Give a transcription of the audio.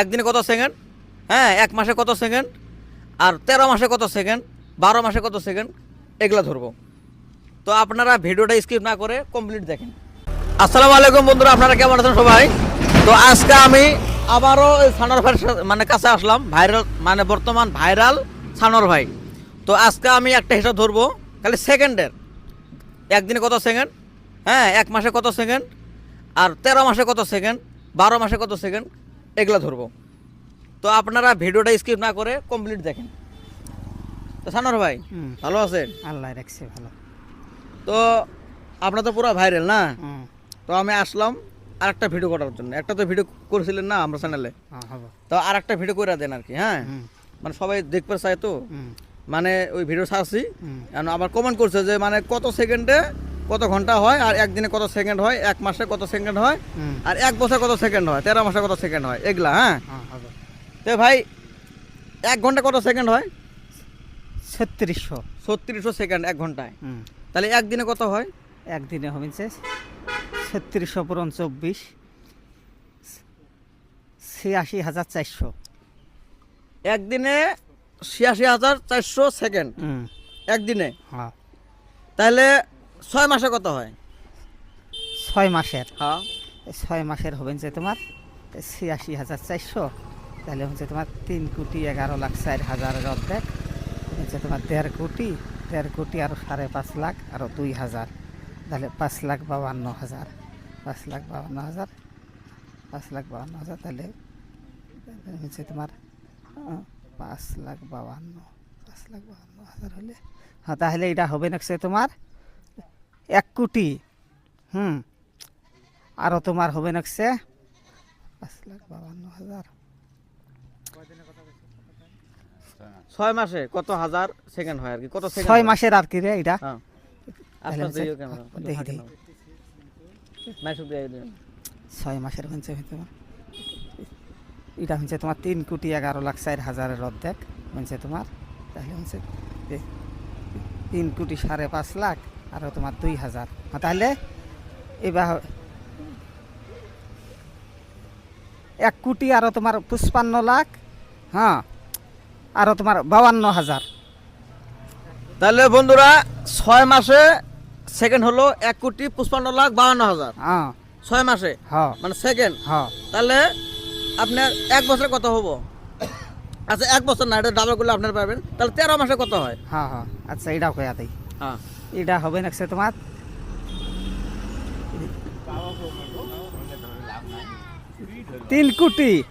একদিনে কত সেকেন্ড, হ্যাঁ, এক মাসে কত সেকেন্ড, আর 13 মাসে কত সেকেন্ড, 12 মাসে কত সেকেন্ড, এগুলা ধরবো। তো আপনারা ভিডিওটা স্কিপ না করে কমপ্লিট দেখেন। আসসালামু আলাইকুম বন্ধুরা, আপনারা কেমন আছেন সবাই? তো আজকে আমি আবারও সানোয়ার ভাইয়ের মানে কাছে আসলাম, ভাইরাল মানে বর্তমান ভাইরাল সানোয়ার ভাই। তো আজকে আমি একটা হিসাব ধরবো খালি সেকেন্ডের, একদিনে কত সেকেন্ড, হ্যাঁ, এক মাসে কত সেকেন্ড, আর 13 মাসে কত সেকেন্ড, 12 মাসে কত সেকেন্ড, এগুলা ধরবো। তো আপনারা ভিডিওটা স্কিপ না করে কমপ্লিট দেখেন। তো সানোয়ার ভাই ভালো আছেন? আল্লাহ রাখছে ভালো। তো আপনার তো পুরো ভাইরাল না, তো আমি আসলাম আর একটা ভিডিও করার জন্য। একটা তো ভিডিও করেছিলেন না আমরা চ্যানেলে, তো আর একটা ভিডিও করে দেন আর কি, হ্যাঁ, মানে সবাই দেখতে চায় তো, মানে ওই ভিডিও ছাড়ছি, আবার কমেন্ট করছে যে মানে কত সেকেন্ডে কত ঘন্টা হয়, আর একদিনে কত সেকেন্ড হয়, এক মাসে কত সেকেন্ড হয়, আর এক বছর কত সেকেন্ড হয়, 13 মাসে কত সেকেন্ড হয়, এগুলা। হ্যাঁ, তো ভাই 1 ঘন্টা কত সেকেন্ড হয়? 3600 সেকেন্ড 1 ঘন্টায়। তাহলে একদিনে কত হয়? একদিনে হবে 3600 পূরণ 24, 86,400। একদিনে 86,400 সেকেন্ড একদিনে। হ্যাঁ, তাহলে 6 মাসে কত হয়? 6 মাসের, হ্যাঁ, 6 মাসের হবে যে তোমার 86,400। তাহলে হচ্ছে তোমার 3,11,04,000 অর্ধেক হচ্ছে তোমার 1.5 কোটি আর 5.5 লাখ আর 2,000, তাহলে 5,52,000, 5,52,000, 5,52,000। তাহলে হচ্ছে তোমার 5,52,000 হলে, হ্যাঁ, তাহলে এটা হবে না তোমার 1 কোটি। আরও তোমার হবে না 5,52,000। 6 মাসে কত হাজার সেকেন্ড হয় আর কি, কত সেকেন্ড 6 মাসের আর কি রে এটা। হ্যাঁ, তাহলে আপনার দিও ক্যামেরা দেখি দেখি 6 মাসের হচ্ছে তোমার এটা হচ্ছে তোমার 3,11,04,000 অর্ধেক হচ্ছে তোমার। তাহলে হচ্ছে 3,05,5 লাখ আরও তোমার 2,000। তাহলে এবার 1 কোটি আরও তোমার 55 লাখ, হ্যাঁ, আরও তোমার 52,000। তাহলে বন্ধুরা 6 মাসে সেকেন্ড হলো 1,55,52,000। হ্যাঁ, 6 মাসে, হ্যাঁ, মানে সেকেন্ড। হ্যাঁ, তাহলে আপনার 1 বছরে কত হবো? আচ্ছা 1 বছর না, এটা ডাবল করলে আপনার পাবেন। তাহলে 13 মাসে কত হয়? হ্যাঁ, হ্যাঁ, আচ্ছা এটাও কয়া দেই। হ্যাঁ, এটা হবে না তোমার 3,11,04,000